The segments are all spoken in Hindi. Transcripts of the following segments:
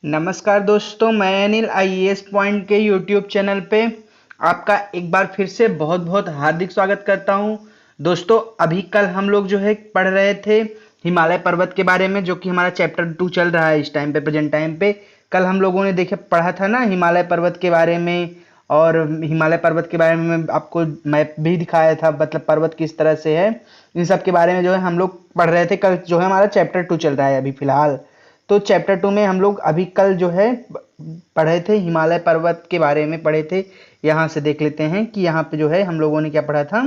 नमस्कार दोस्तों, मैं अनिल आईएएस पॉइंट के यूट्यूब चैनल पे आपका एक बार फिर से बहुत बहुत हार्दिक स्वागत करता हूं। दोस्तों, अभी कल हम लोग जो है पढ़ रहे थे हिमालय पर्वत के बारे में, जो कि हमारा चैप्टर 2 चल रहा है इस टाइम पे, प्रेजेंट टाइम पे। कल हम लोगों ने देखे पढ़ा था ना हिमालय पर्वत के बारे में, और हिमालय पर्वत के बारे में आपको मैप भी दिखाया था, मतलब पर्वत किस तरह से है, इन सब के बारे में जो है हम लोग पढ़ रहे थे। कल जो है हमारा चैप्टर 2 चल रहा है अभी फिलहाल। तो चैप्टर 2 में हम लोग अभी कल जो है पढ़े थे हिमालय पर्वत के बारे में पढ़े थे। यहाँ से देख लेते हैं कि यहाँ पे जो है हम लोगों ने क्या पढ़ा था,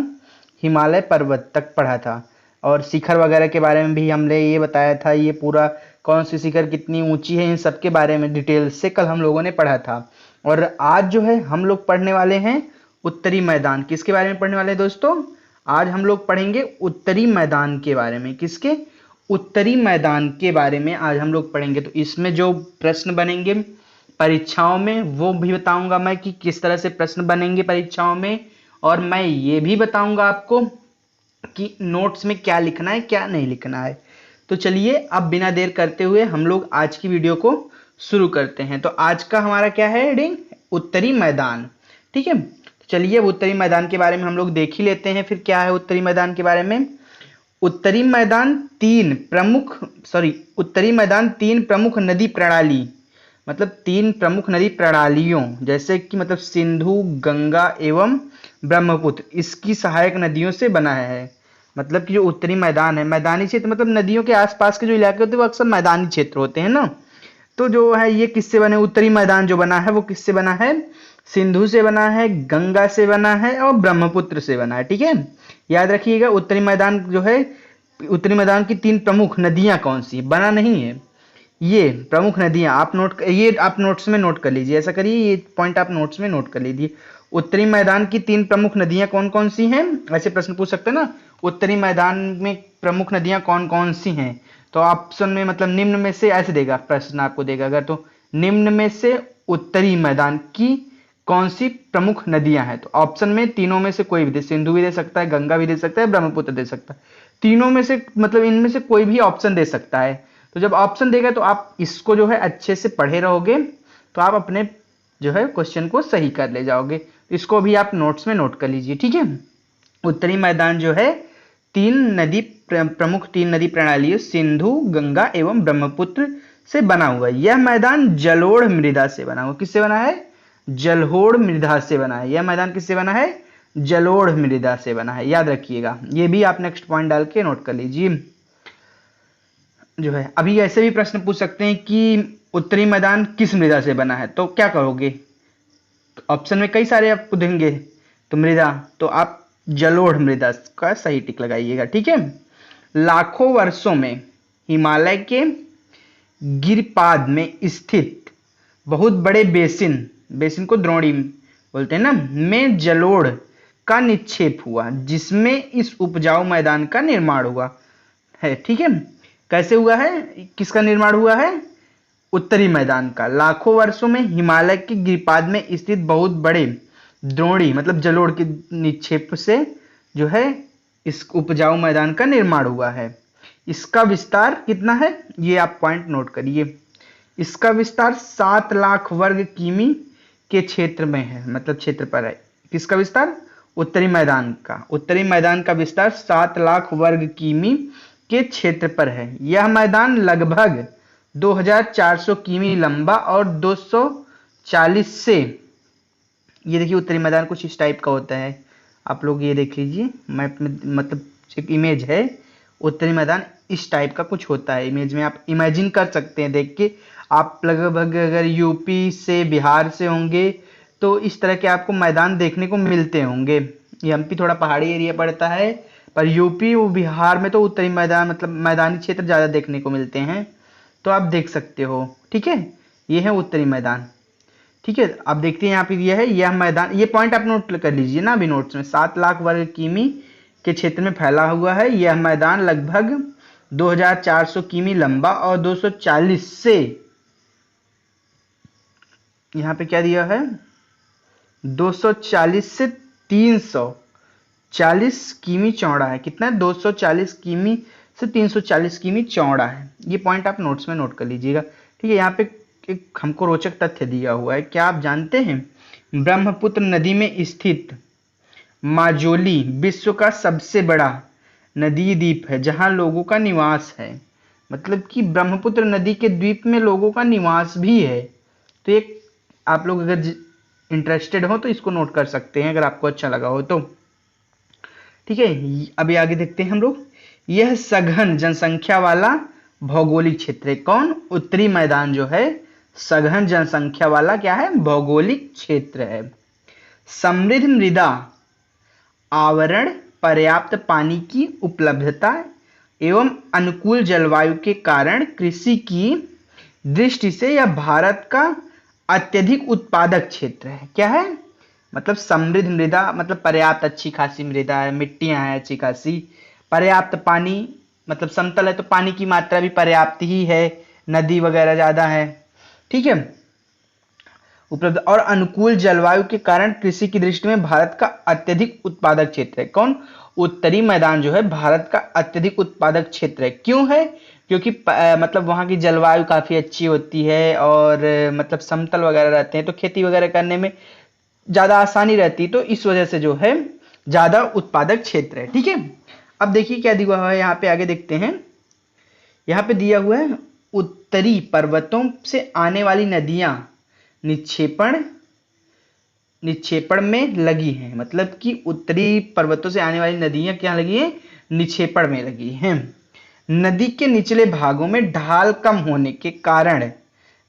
हिमालय पर्वत तक पढ़ा था। और शिखर वगैरह के बारे में भी हमने ये बताया था, ये पूरा कौन सी शिखर कितनी ऊंची है, इन सब के बारे में डिटेल से कल हम लोगों ने पढ़ा था। और आज जो है हम लोग पढ़ने वाले हैं उत्तरी मैदान। किसके बारे में पढ़ने वाले हैं दोस्तों? आज हम लोग पढ़ेंगे उत्तरी मैदान के बारे में। किसके? उत्तरी मैदान के बारे में आज हम लोग पढ़ेंगे। तो इसमें जो प्रश्न बनेंगे परीक्षाओं में वो भी बताऊंगा मैं कि किस तरह से प्रश्न बनेंगे परीक्षाओं में। और मैं ये भी बताऊंगा आपको कि नोट्स में क्या लिखना है क्या नहीं लिखना है। तो चलिए अब बिना देर करते हुए हम लोग आज की वीडियो को शुरू करते हैं। तो आज का हमारा क्या है हेडिंग? उत्तरी मैदान। ठीक है, तो चलिए अब उत्तरी मैदान के बारे में हम लोग देख ही लेते हैं फिर क्या है उत्तरी मैदान के बारे में। उत्तरी मैदान तीन प्रमुख नदी प्रणाली, मतलब तीन प्रमुख नदी प्रणालियों, जैसे कि मतलब सिंधु, गंगा एवं ब्रह्मपुत्र, इसकी सहायक नदियों से बना है। मतलब कि जो उत्तरी मैदान है, मैदानी क्षेत्र मतलब नदियों के आसपास के जो इलाके होते हैं वो अक्सर मैदानी क्षेत्र होते हैं ना। तो जो है ये किससे बने? उत्तरी मैदान जो बना है वो किससे बना है? सिंधु से बना है, गंगा से बना है और ब्रह्मपुत्र से बना है। ठीक है, याद रखिएगा। उत्तरी मैदान जो है, उत्तरी मैदान की तीन प्रमुख नदियां कौन सी? बना नहीं है, ये प्रमुख नदियां आप नोट्स में नोट कर लीजिए। ऐसा करिए, ये पॉइंट आप नोट्स में नोट कर लीजिए। उत्तरी मैदान की तीन प्रमुख नदियां कौन कौन सी हैं? ऐसे प्रश्न पूछ सकते हैं ना, उत्तरी मैदान में प्रमुख नदियां कौन कौन सी हैं। तो ऑप्शन में मतलब निम्न में से ऐसे देगा, प्रश्न आपको देगा अगर, तो निम्न में से उत्तरी मैदान की कौन सी प्रमुख नदियां हैं। तो ऑप्शन में तीनों में से कोई भी दे, सिंधु भी दे सकता है, गंगा भी दे सकता है, ब्रह्मपुत्र दे सकता है। तीनों में से मतलब इनमें से कोई भी ऑप्शन दे सकता है। तो जब ऑप्शन देगा तो आप इसको जो है अच्छे से पढ़े रहोगे तो आप अपने जो है क्वेश्चन को सही कर ले जाओगे। इसको भी आप नोट्स में नोट कर लीजिए। ठीक है, उत्तरी मैदान जो है प्रमुख तीन नदी प्रणालियों सिंधु, गंगा एवं ब्रह्मपुत्र से बना हुआ है। यह मैदान जलोढ़ मृदा से बना हुआ। किससे बना है? जलोढ़ मृदा से बना है। यह मैदान किससे बना है? जलोढ़ मृदा से बना है। याद रखिएगा, ये भी आप नेक्स्ट पॉइंट डाल के नोट कर लीजिए। जो है अभी ऐसे भी प्रश्न पूछ सकते हैं कि उत्तरी मैदान किस मृदा से बना है, तो क्या करोगे? तो ऑप्शन में कई सारे आपको देंगे, तो मृदा, तो आप जलोढ़ मृदा का सही टिक लगाइएगा। ठीक है, लाखों वर्षों में हिमालय के गिरिपाद में स्थित बहुत बड़े बेसिन को द्रोणी बोलते हैं ना, में जलोढ़ का निक्षेप हुआ, जिसमें इस उपजाऊ मैदान का निर्माण हुआ है। ठीक है, कैसे हुआ है, किसका निर्माण हुआ है? उत्तरी मैदान का। लाखों वर्षों में हिमालय के गिरिपाद में स्थित बहुत बड़े द्रोणी मतलब जलोढ़ के निक्षेप से जो है इस उपजाऊ मैदान का निर्माण हुआ है। इसका विस्तार कितना है ये आप पॉइंट नोट करिए। इसका विस्तार 7 लाख वर्ग किमी के क्षेत्र में है, मतलब क्षेत्र पर है। किसका विस्तार? उत्तरी मैदान का। उत्तरी मैदान का विस्तार 7 लाख वर्ग किमी के क्षेत्र पर है। यह मैदान लगभग 2400 किमी लंबा और 240 से, ये देखिए उत्तरी मैदान कुछ इस टाइप का होता है। आप लोग ये देख लीजिए मैप में, मतलब एक इमेज है, उत्तरी मैदान इस टाइप का कुछ होता है। इमेज में आप इमेजिन कर सकते हैं देख के। आप लगभग अगर यूपी से बिहार से होंगे तो इस तरह के आपको मैदान देखने को मिलते होंगे। ये एमपी थोड़ा पहाड़ी एरिया पड़ता है, पर यूपी और बिहार में तो उत्तरी मैदान मतलब मैदानी क्षेत्र ज़्यादा देखने को मिलते हैं। तो आप देख सकते हो। ठीक है, ये है उत्तरी मैदान। ठीक है, आप देखते हैं यहाँ पे ये है, यह मैदान, ये पॉइंट आप नोट कर लीजिए ना अभी नोट्स में। 7 लाख वर्ग किमी के क्षेत्र में फैला हुआ है। यह मैदान लगभग 2400 किमी लंबा और 240 से, यहाँ पे क्या दिया है, 240 से 340 किमी चौड़ा है। कितना है? 240 किमी से 340 किमी चौड़ा है। ये पॉइंट आप नोट्स में नोट कर लीजिएगा। ठीक है, यहाँ पे एक हमको रोचक तथ्य दिया हुआ है। क्या आप जानते हैं ब्रह्मपुत्र नदी में स्थित माजुली विश्व का सबसे बड़ा नदी द्वीप है जहां लोगों का निवास है। मतलब कि ब्रह्मपुत्र नदी के द्वीप में लोगों का निवास भी है। तो एक आप लोग अगर इंटरेस्टेड हो तो इसको नोट कर सकते हैं अगर आपको अच्छा लगा हो तो। ठीक है, अभी आगे देखते हैं हम लोग। यह सघन जनसंख्या वाला भौगोलिक क्षेत्र है। कौन? उत्तरी मैदान जो है सघन जनसंख्या वाला क्या है? भौगोलिक क्षेत्र है। समृद्ध मृदा आवरण, पर्याप्त पानी की उपलब्धता एवं अनुकूल जलवायु के कारण कृषि की दृष्टि से यह भारत का अत्यधिक उत्पादक क्षेत्र है। क्या है? मतलब समृद्ध मृदा मतलब पर्याप्त अच्छी खासी मृदा है, मिट्टियां हैं अच्छी खासी, पर्याप्त पानी मतलब समतल है तो पानी की मात्रा भी पर्याप्त ही है, नदी वगैरह ज्यादा है। ठीक है, उपलब्ध और अनुकूल जलवायु के कारण कृषि की दृष्टि में भारत का अत्यधिक उत्पादक क्षेत्र है। कौन? उत्तरी मैदान जो है भारत का अत्यधिक उत्पादक क्षेत्र है। क्यों है? क्योंकि मतलब वहाँ की जलवायु काफ़ी अच्छी होती है और मतलब समतल वगैरह रहते हैं तो खेती वगैरह करने में ज़्यादा आसानी रहती है, तो इस वजह से जो है ज़्यादा उत्पादक क्षेत्र है। ठीक है, अब देखिए क्या दिया हुआ है यहाँ पे, आगे देखते हैं। यहाँ पे दिया हुआ है उत्तरी पर्वतों से आने वाली नदियाँ निक्षेपण में लगी हैं। मतलब कि उत्तरी पर्वतों से आने वाली नदियां क्या लगी हैं? निक्षेपण में लगी हैं। नदी के निचले भागों में ढाल कम होने के कारण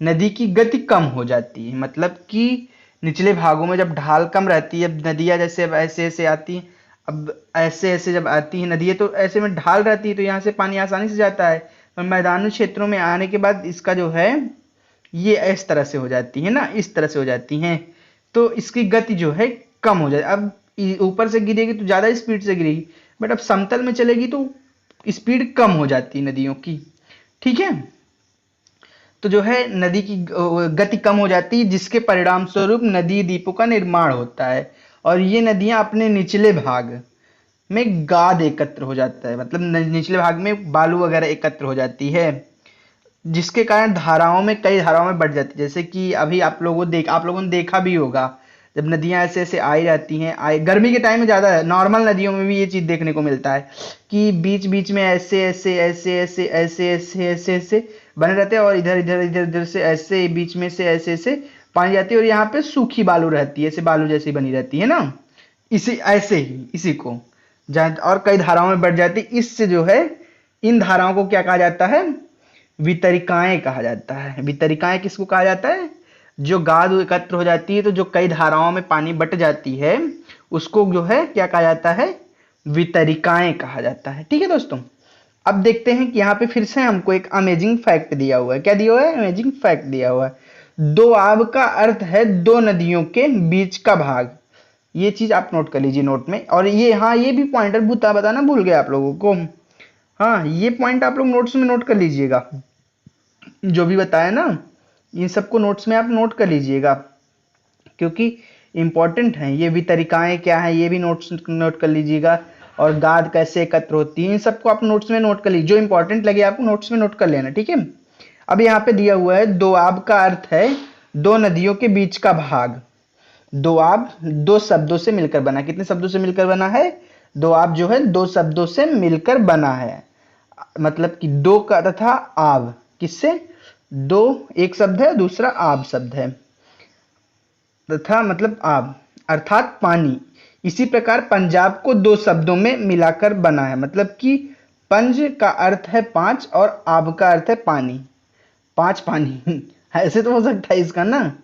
नदी की गति कम हो जाती है। मतलब कि निचले भागों में जब ढाल कम रहती है, अब नदियां जैसे अब ऐसे ऐसे आती हैं, अब ऐसे ऐसे जब आती है नदियां तो ऐसे में ढाल रहती है तो यहाँ से पानी आसानी से जाता है। पर मैदानी क्षेत्रों में आने के बाद इसका जो है ये इस तरह से हो जाती है ना, इस तरह से हो जाती हैं तो इसकी गति जो है कम हो जाए। अब ऊपर से गिरेगी तो ज़्यादा स्पीड से गिरेगी, बट अब समतल में चलेगी तो स्पीड कम हो जाती है नदियों की। ठीक है, तो जो है नदी की गति कम हो जाती है जिसके परिणाम स्वरूप नदी द्वीपों का निर्माण होता है और ये नदियां अपने निचले भाग में गाद एकत्र हो जाता है। मतलब निचले भाग में बालू वगैरह एकत्र हो जाती है जिसके कारण कई धाराओं में बढ़ जाती है। जैसे कि अभी आप लोगों ने देखा भी होगा जब नदियां ऐसे ऐसे आई रहती हैं, गर्मी के टाइम में ज़्यादा है, नॉर्मल नदियों में भी ये चीज़ देखने को मिलता है कि बीच बीच में ऐसे ऐसे ऐसे ऐसे ऐसे ऐसे ऐसे ऐसे बने रहते हैं और इधर इधर इधर इधर से ऐसे बीच में से ऐसे ऐसे पानी जाती है और यहाँ पे सूखी बालू रहती है, ऐसे बालू जैसी बनी रहती है ना, इसी ऐसे ही इसी को और कई धाराओं में बढ़ जाती है। इससे जो है इन धाराओं को क्या कहा जाता है? वितरिकाएं कहा जाता है। वितरिकाएं किसको कहा जाता है? जो गाद एकत्र हो जाती है तो जो कई धाराओं में पानी बट जाती है उसको जो है क्या कहा जाता है? वितरिकाएं कहा जाता है। ठीक है दोस्तों, अब देखते हैं कि यहाँ पे फिर से हमको एक अमेजिंग फैक्ट दिया हुआ है। क्या दिया हुआ है? अमेजिंग फैक्ट दिया हुआ है। दोआब का अर्थ है दो नदियों के बीच का भाग। ये चीज आप नोट कर लीजिए नोट में। और ये हाँ ये भी पॉइंटर बताना भूल गए आप लोगों को। हाँ ये पॉइंट आप लोग नोट्स में नोट कर लीजिएगा, जो भी बताया ना इन सबको नोट्स में आप नोट कर लीजिएगा क्योंकि इंपॉर्टेंट है। ये भी तरीकाएं क्या है ये भी नोट कर लीजिएगा और गाद कैसे एकत्र होती है इन सबको आप नोट्स में नोट कर लीजिए। जो इंपॉर्टेंट लगे आपको नोट्स में नोट कर लेना। ठीक है, अब यहाँ पे दिया हुआ है दोआब का अर्थ है दो नदियों के बीच का भाग। दोआब दो शब्दों से मिलकर बना। कितने शब्दों से मिलकर बना है? दोआब जो है दो शब्दों से मिलकर बना है। मतलब कि दो का तथा आब, किससे? दो एक शब्द है, दूसरा आब शब्द है, तथा मतलब आब अर्थात पानी। इसी प्रकार पंजाब को दो शब्दों में मिलाकर बना है। मतलब कि पंज का अर्थ है पांच और आब का अर्थ है पानी, पांच पानी ऐसे तो हो सकता है इसका ना।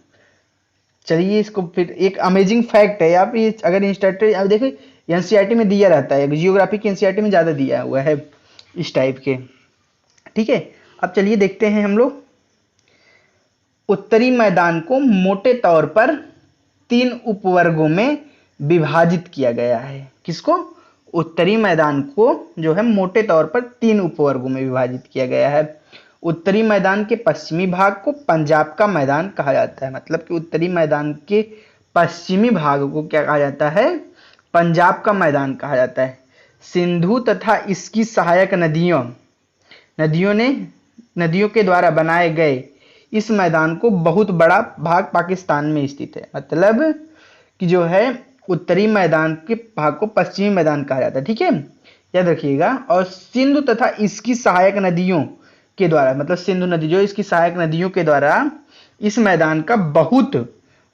चलिए इसको फिर एक अमेजिंग फैक्ट है आप ये अगर इंस्टेंट अब देखिए एनसीईआरटी में दिया रहता है, जियोग्राफी की एनसीईआरटी में ज़्यादा दिया हुआ है इस टाइप के। ठीक है, अब चलिए देखते हैं हम लोग। उत्तरी मैदान को मोटे तौर पर 3 उपवर्गों में विभाजित किया गया है। किसको? उत्तरी मैदान को जो है मोटे तौर पर 3 उपवर्गों में विभाजित किया गया है। उत्तरी मैदान के पश्चिमी भाग को पंजाब का मैदान कहा जाता है। मतलब कि उत्तरी मैदान के पश्चिमी भाग को क्या कहा जाता है? पंजाब का मैदान कहा जाता है। सिंधु तथा इसकी सहायक नदियों के द्वारा बनाए गए इस मैदान को बहुत बड़ा भाग पाकिस्तान में स्थित है। मतलब कि जो है उत्तरी मैदान के भाग को पश्चिमी मैदान कहा जाता है। ठीक है, याद रखिएगा। और सिंधु तथा इसकी सहायक नदियों के द्वारा, मतलब सिंधु नदी जो इसकी सहायक नदियों के द्वारा इस मैदान का बहुत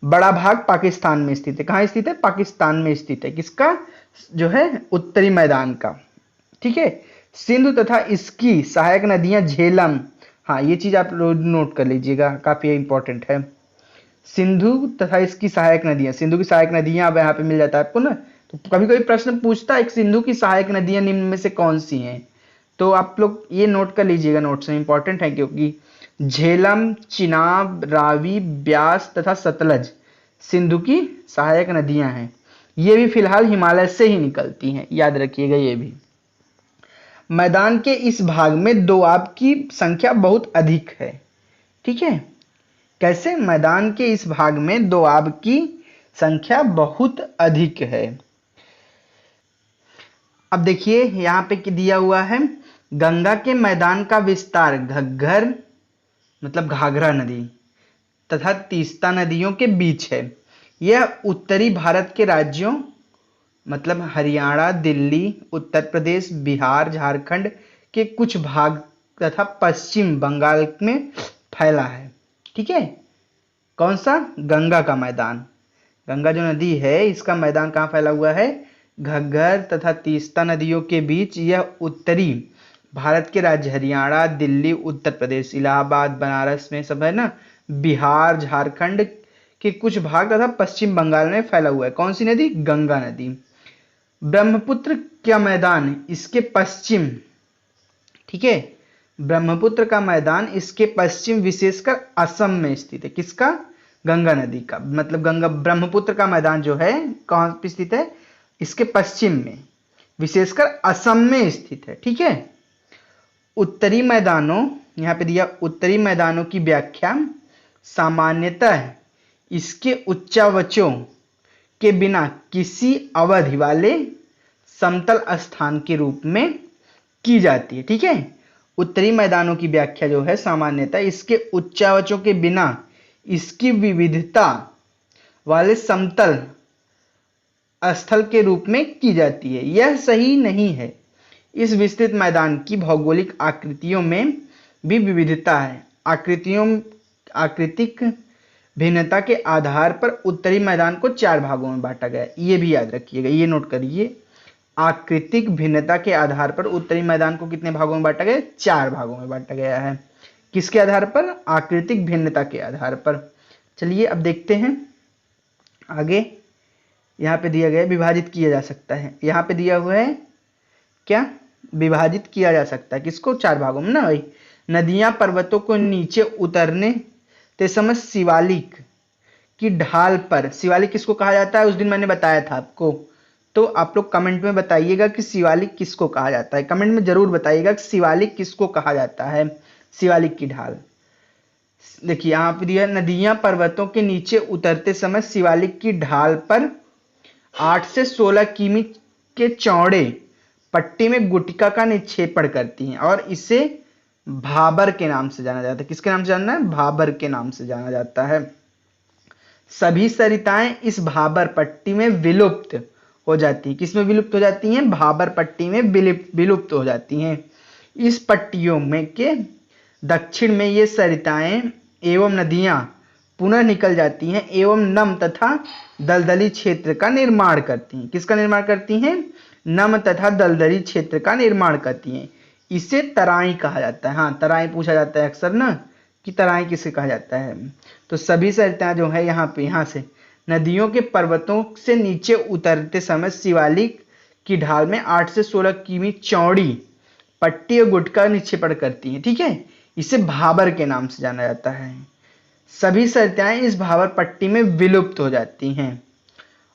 बड़ा भाग पाकिस्तान में स्थित है। कहाँ स्थित है? पाकिस्तान में स्थित है। किसका? जो है उत्तरी मैदान का। ठीक है, सिंधु तथा इसकी सहायक नदियां झेलम, हाँ ये चीज आप नोट कर लीजिएगा, काफी इंपॉर्टेंट है। सिंधु तथा इसकी सहायक नदियां, सिंधु की सहायक नदियां अब यहाँ पे मिल जाता है आपको ना। तो कभी कभी प्रश्न पूछता है सिंधु की सहायक नदियां निम्न में से कौन सी हैं, तो आप लोग ये नोट कर लीजिएगा, नोट्स में इंपॉर्टेंट है, क्योंकि झेलम, चिनाब, रावी, ब्यास तथा सतलज सिंधु की सहायक नदियां हैं। ये भी फिलहाल हिमालय से ही निकलती हैं, याद रखिएगा ये भी। मैदान के इस भाग में दोआब की संख्या बहुत अधिक है। ठीक है, कैसे? मैदान के इस भाग में दोआब की संख्या बहुत अधिक है। अब देखिए यहां पे दिया हुआ है, गंगा के मैदान का विस्तार घग्गर मतलब घाघरा नदी तथा तीस्ता नदियों के बीच है। यह उत्तरी भारत के राज्यों मतलब हरियाणा, दिल्ली, उत्तर प्रदेश, बिहार, झारखंड के कुछ भाग तथा पश्चिम बंगाल में फैला है। ठीक है, कौन सा? गंगा का मैदान, गंगा जो नदी है इसका मैदान कहाँ फैला हुआ है? घग्गर तथा तीस्ता नदियों के बीच। यह उत्तरी भारत के राज्य हरियाणा, दिल्ली, उत्तर प्रदेश, इलाहाबाद, बनारस में सब है ना, बिहार, झारखंड के कुछ भाग तथा पश्चिम बंगाल में फैला हुआ है। कौन सी नदी? गंगा नदी। ब्रह्मपुत्र का मैदान इसके पश्चिम, ठीक है, ब्रह्मपुत्र का मैदान इसके पश्चिम विशेषकर असम में स्थित है। किसका? गंगा नदी का। मतलब गंगा ब्रह्मपुत्र का मैदान जो है कहां पे स्थित है? इसके पश्चिम में, विशेषकर असम में स्थित है। ठीक है, उत्तरी मैदानों, यहां पे दिया उत्तरी मैदानों की व्याख्या सामान्यतः इसके उच्चावचों के बिना किसी अवधि वाले समतल स्थान के रूप में की जाती है। ठीक है, उत्तरी मैदानों की व्याख्या जो है सामान्यतः इसके उच्चावचों के बिना इसकी विविधता वाले समतल स्थल के रूप में की जाती है। यह सही नहीं है। इस विस्तृत मैदान की भौगोलिक आकृतियों में भी विविधता है। आकृतिक भिन्नता के आधार पर उत्तरी मैदान को 4 भागों में बांटा गया। ये भी याद रखिएगा, ये नोट करिए। आकृतिक भिन्नता के आधार पर उत्तरी मैदान को कितने भागों में बांटा गया? 4 भागों में बांटा गया है। किसके आधार पर? आकृतिक भिन्नता के आधार पर। चलिए अब देखते हैं आगे। यहाँ पे दिया गया विभाजित किया जा सकता है। यहाँ पे दिया हुआ है क्या? विभाजित किया जा सकता है। किसको? 4 भागों में ना भाई। नदियां पर्वतों को नीचे उतरने ते समय शिवालिक की ढाल पर, शिवालिक किसको कहा जाता है? उस दिन मैंने बताया था आपको, तो आप लोग कमेंट में बताइएगा कि शिवालिक किसको कहा जाता है। कमेंट में जरूर बताइएगा कि शिवालिक किसको कहा जाता है। शिवालिक की ढाल देखिए यहाँ पे दिया, नदियां पर्वतों के नीचे उतरते समय शिवालिक की ढाल पर 8 से 16 किमी के चौड़े पट्टी में गुटिका का निक्षेपण करती हैं और इसे भाबर के नाम से जाना जाता है। किसके नाम से जानना है? भाबर के नाम से जाना जाता है। सभी सरिताएं इस भाबर पट्टी में विलुप्त हो जाती हैं। किसमें विलुप्त हो जाती हैं? भाबर पट्टी में विलुप्त हो जाती हैं। इस पट्टियों में के दक्षिण में ये सरिताएं एवं नदियां पुनः निकल जाती हैं एवं नम तथा दलदली क्षेत्र का निर्माण करती हैं। किसका निर्माण करती हैं? नम तथा दलदली क्षेत्र का निर्माण करती हैं। इसे तराई कहा जाता है। हाँ, तराई पूछा जाता है अक्सर ना कि तराई किसे कहा जाता है। तो सभी सरिताएं जो है यहाँ से नदियों के पर्वतों से नीचे उतरते समय शिवालिक की ढाल में 8 से 16 किमी चौड़ी पट्टी और गुटका निक्षेपण करती हैं। ठीक है, इसे भाबर के नाम से जाना जाता है। सभी सरिताएं इस भाबर पट्टी में विलुप्त हो जाती हैं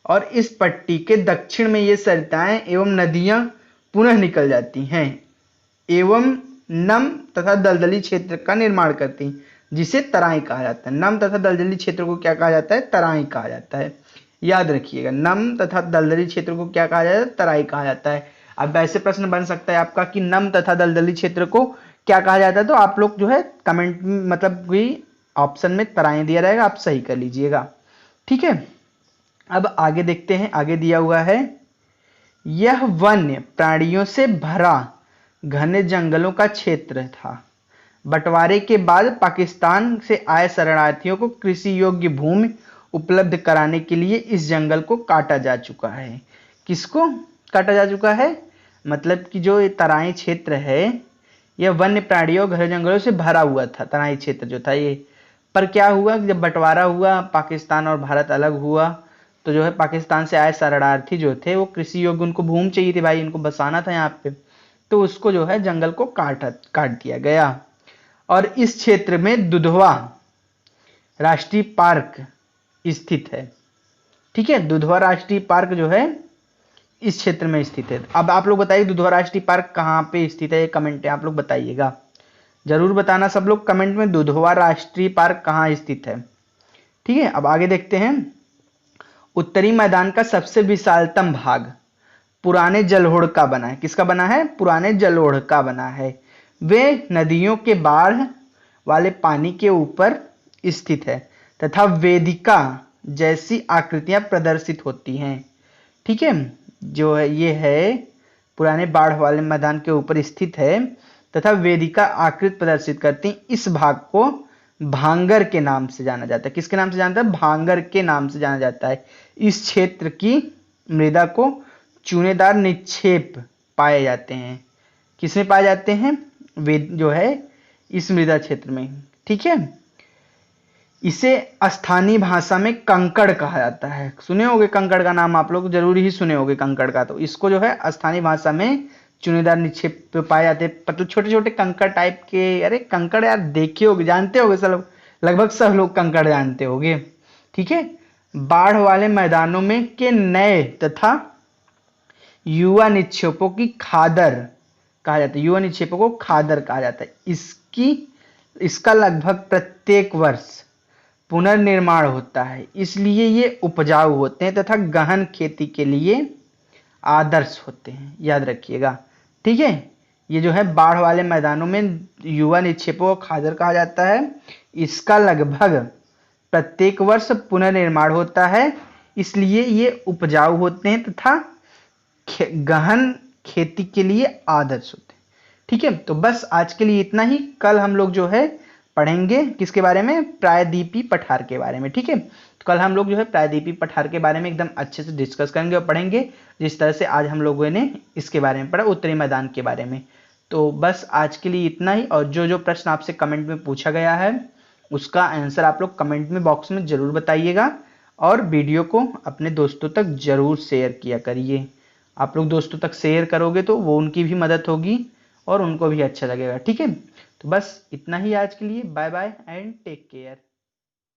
और इस पट्टी के दक्षिण में ये सरिताएं एवं नदियां पुनः निकल जाती हैं एवं नम तथा दलदली क्षेत्र का निर्माण करती हैं, जिसे तराई कहा जाता है। नम तथा दलदली क्षेत्र को क्या कहा जाता है? तराई कहा जाता है। याद रखिएगा, नम तथा दलदली क्षेत्र को क्या कहा जाता है? तराई कहा जाता है। अब ऐसे प्रश्न बन सकता है आपका कि नम तथा दलदली क्षेत्र को क्या कहा जाता है, तो आप लोग जो है कमेंट मतलब भी ऑप्शन में तराई दिया रहेगा, आप सही कर लीजिएगा। ठीक है, अब आगे देखते हैं। आगे दिया हुआ है, यह वन्य प्राणियों से भरा घने जंगलों का क्षेत्र था। बंटवारे के बाद पाकिस्तान से आए शरणार्थियों को कृषि योग्य भूमि उपलब्ध कराने के लिए इस जंगल को काटा जा चुका है। किसको काटा जा चुका है? मतलब कि जो ये तराई क्षेत्र है, यह वन्य प्राणियों घने जंगलों से भरा हुआ था। तराई क्षेत्र जो था ये, पर क्या हुआ, जब बंटवारा हुआ, पाकिस्तान और भारत अलग हुआ, तो जो है पाकिस्तान से आए शरणार्थी जो थे वो कृषि योग्य, उनको भूमि चाहिए थी भाई, इनको बसाना था यहाँ पे, तो उसको जो है जंगल को काट दिया गया। और इस क्षेत्र में दुधवा राष्ट्रीय पार्क स्थित है। ठीक है, दुधवा राष्ट्रीय पार्क जो है इस क्षेत्र में स्थित है। अब आप लोग बताइए दुधवा राष्ट्रीय पार्क कहाँ पे स्थित है, कमेंट में आप लोग बताइएगा, जरूर बताना सब लोग कमेंट में, दुधवा राष्ट्रीय पार्क कहाँ स्थित है। ठीक है, अब आगे देखते हैं। उत्तरी मैदान का सबसे विशालतम भाग पुराने जलोढ़ का बना है। किसका बना है? पुराने जलोढ़ का बना है। वे नदियों के बाढ़ वाले पानी के ऊपर स्थित है तथा वेदिका जैसी आकृतियां प्रदर्शित होती हैं। ठीक है, जो है ये है पुराने बाढ़ वाले मैदान के ऊपर स्थित है तथा वेदिका आकृति प्रदर्शित करती। इस भाग को भांगर के नाम से जाना जाता है। किसके नाम से जानता है? भांगर के नाम से जाना जाता है। इस क्षेत्र की मृदा को चूनेदार निक्षेप पाए जाते हैं। किसमें पाए जाते हैं? वे जो है इस मृदा क्षेत्र में। ठीक है, इसे स्थानीय भाषा में कंकड़ कहा जाता है। सुने होंगे कंकड़ का नाम, आप लोग जरूर ही सुने होंगे कंकड़ का। तो इसको जो है स्थानीय भाषा में चूनेदार निक्षेप पाए जाते हैं, मतलब छोटे छोटे कंकड़ टाइप के। अरे कंकड़ यार देखे होगे, जानते होगे सब, लगभग सब लोग कंकड़ जानते होंगे। ठीक है, बाढ़ वाले मैदानों में के नए तथा युवा निक्षेपों की खादर कहा जाता है। युवा निक्षेपों को खादर कहा जाता है। इसका लगभग प्रत्येक वर्ष पुनर्निर्माण होता है, इसलिए ये उपजाऊ होते हैं तथा गहन खेती के लिए आदर्श होते हैं, याद रखिएगा। ठीक है, ये जो है बाढ़ वाले मैदानों में युवा निक्षेपों को खादर कहा जाता है। इसका लगभग प्रत्येक वर्ष पुनर्निर्माण होता है, इसलिए ये उपजाऊ होते हैं तथा गहन खेती के लिए आदर्श होते हैं। ठीक है, तो बस आज के लिए इतना ही। कल हम लोग जो है पढ़ेंगे किसके बारे में? प्रायद्वीपीय पठार के बारे में। ठीक है, तो कल हम लोग जो है प्रायद्वीपीय पठार के बारे में एकदम अच्छे से डिस्कस करेंगे और पढ़ेंगे, जिस तरह से आज हम लोगों ने इसके बारे में पढ़ा, उत्तरी मैदान के बारे में। तो बस आज के लिए इतना ही। और जो जो प्रश्न आपसे कमेंट में पूछा गया है उसका आंसर आप लोग कमेंट में बॉक्स में जरूर बताइएगा, और वीडियो को अपने दोस्तों तक जरूर शेयर किया करिए। आप लोग दोस्तों तक शेयर करोगे तो वो उनकी भी मदद होगी और उनको भी अच्छा लगेगा। ठीक है, तो बस इतना ही आज के लिए। Bye bye and take care.